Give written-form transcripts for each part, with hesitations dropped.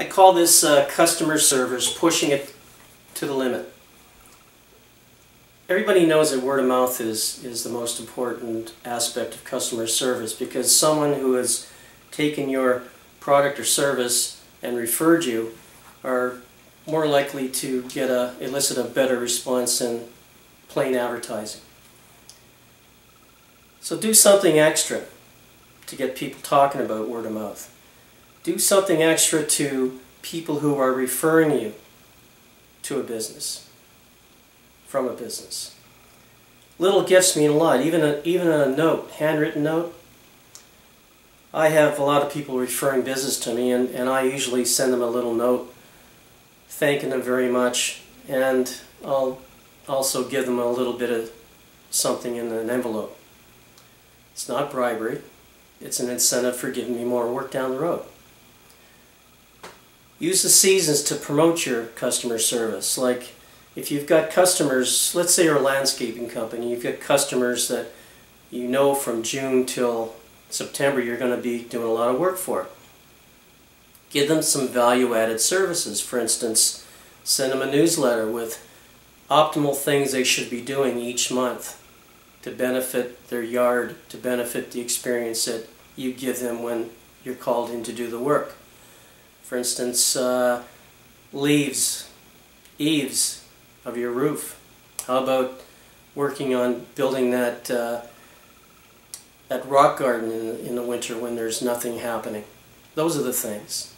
I call this customer service, pushing it to the limit. Everybody knows that word of mouth is the most important aspect of customer service, because someone who has taken your product or service and referred you are more likely to elicit a better response than plain advertising. So do something extra to get people talking about word of mouth. Do something extra to people who are referring you to a business, from a business. Little gifts mean a lot, even a note, handwritten note. I have a lot of people referring business to me, and I usually send them a little note thanking them very much, and I'll also give them a little bit of something in an envelope. It's not bribery, it's an incentive for giving me more work down the road. Use the seasons to promote your customer service. Like if you've got customers, let's say you're a landscaping company, you've got customers that you know from June till September you're going to be doing a lot of work for. Give them some value-added services. For instance, send them a newsletter with optimal things they should be doing each month to benefit their yard, to benefit the experience that you give them when you're called in to do the work. For instance, eaves of your roof. How about working on building that rock garden in the winter when there's nothing happening? Those are the things.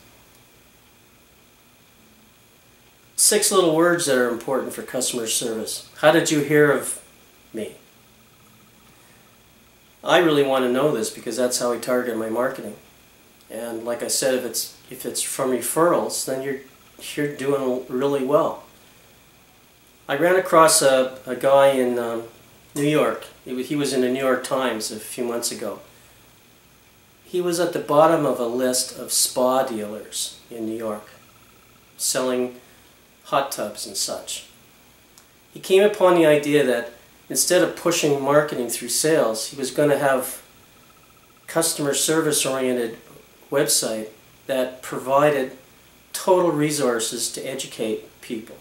6 little words that are important for customer service. How did you hear of me? I really want to know this because that's how I target my marketing. And like I said, if it's from referrals, then you're doing really well. I ran across a guy in New York. He was in the New York Times a few months ago. He was at the bottom of a list of spa dealers in New York, selling hot tubs and such. He came upon the idea that instead of pushing marketing through sales, he was going to have customer service oriented website that provided total resources to educate people.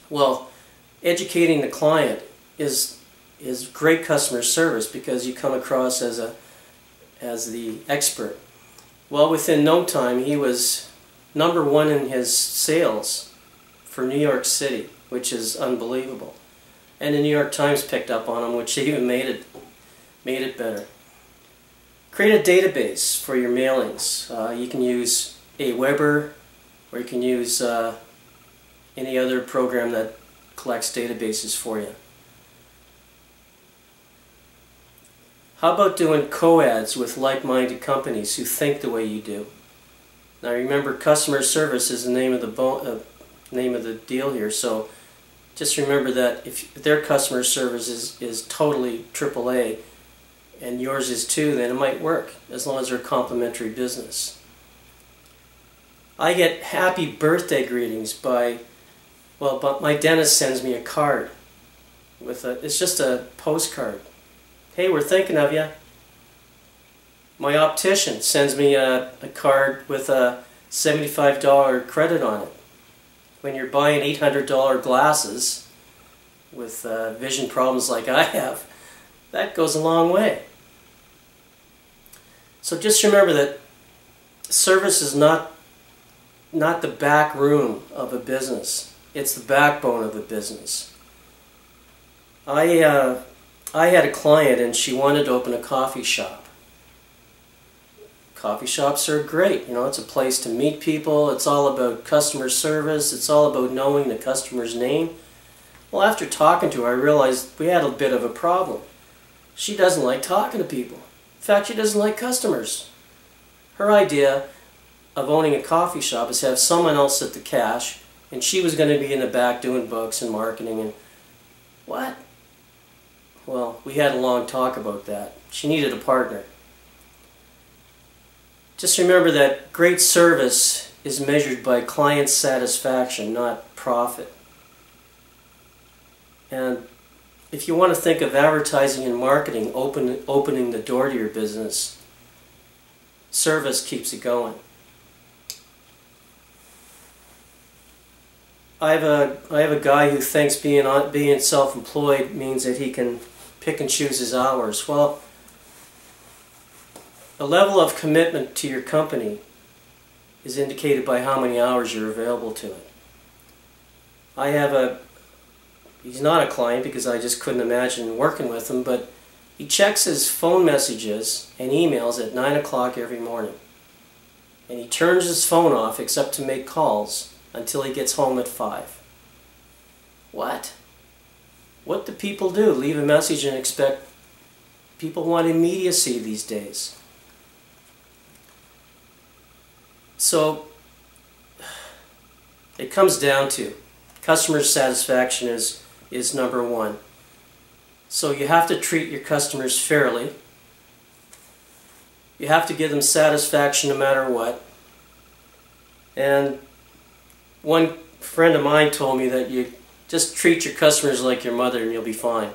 Well, educating the client is great customer service because you come across as the expert. Well, within no time he was #1 in his sales for New York City, which is unbelievable. And the New York Times picked up on him, which even made it better. Create a database for your mailings. You can use Aweber, or you can use any other program that collects databases for you. How about doing co-ads with like-minded companies who think the way you do? Now remember, customer service is the name of the deal here, so just remember that if their customer service is totally AAA and yours is too, then it might work as long as they're a complimentary business. I get happy birthday greetings but my dentist sends me a card it's just a postcard. Hey, we're thinking of you. My optician sends me a card with a $75 credit on it. When you're buying $800 glasses with vision problems like I have, that goes a long way. So just remember that service is not the back room of a business. It's the backbone of a business. I had a client and she wanted to open a coffee shop. Coffee shops are great. You know, it's a place to meet people. It's all about customer service. It's all about knowing the customer's name. Well, after talking to her, I realized we had a bit of a problem. She doesn't like talking to people. In fact, she doesn't like customers. Her idea of owning a coffee shop is to have someone else at the cash, and she was going to be in the back doing books and marketing and what? Well, we had a long talk about that. She needed a partner. Just remember that great service is measured by client satisfaction, not profit. And if you want to think of advertising and marketing opening the door to your business, service keeps it going. I have a guy who thinks being self-employed means that he can pick and choose his hours. Well, the level of commitment to your company is indicated by how many hours you're available to it. He's not a client because I just couldn't imagine working with him, but he checks his phone messages and emails at 9 o'clock every morning. And he turns his phone off except to make calls until he gets home at 5. What? What do people do? Leave a message and expect... People want immediacy these days. So, it comes down to customer satisfaction is number one. So you have to treat your customers fairly. You have to give them satisfaction no matter what. And one friend of mine told me that you just treat your customers like your mother and you'll be fine.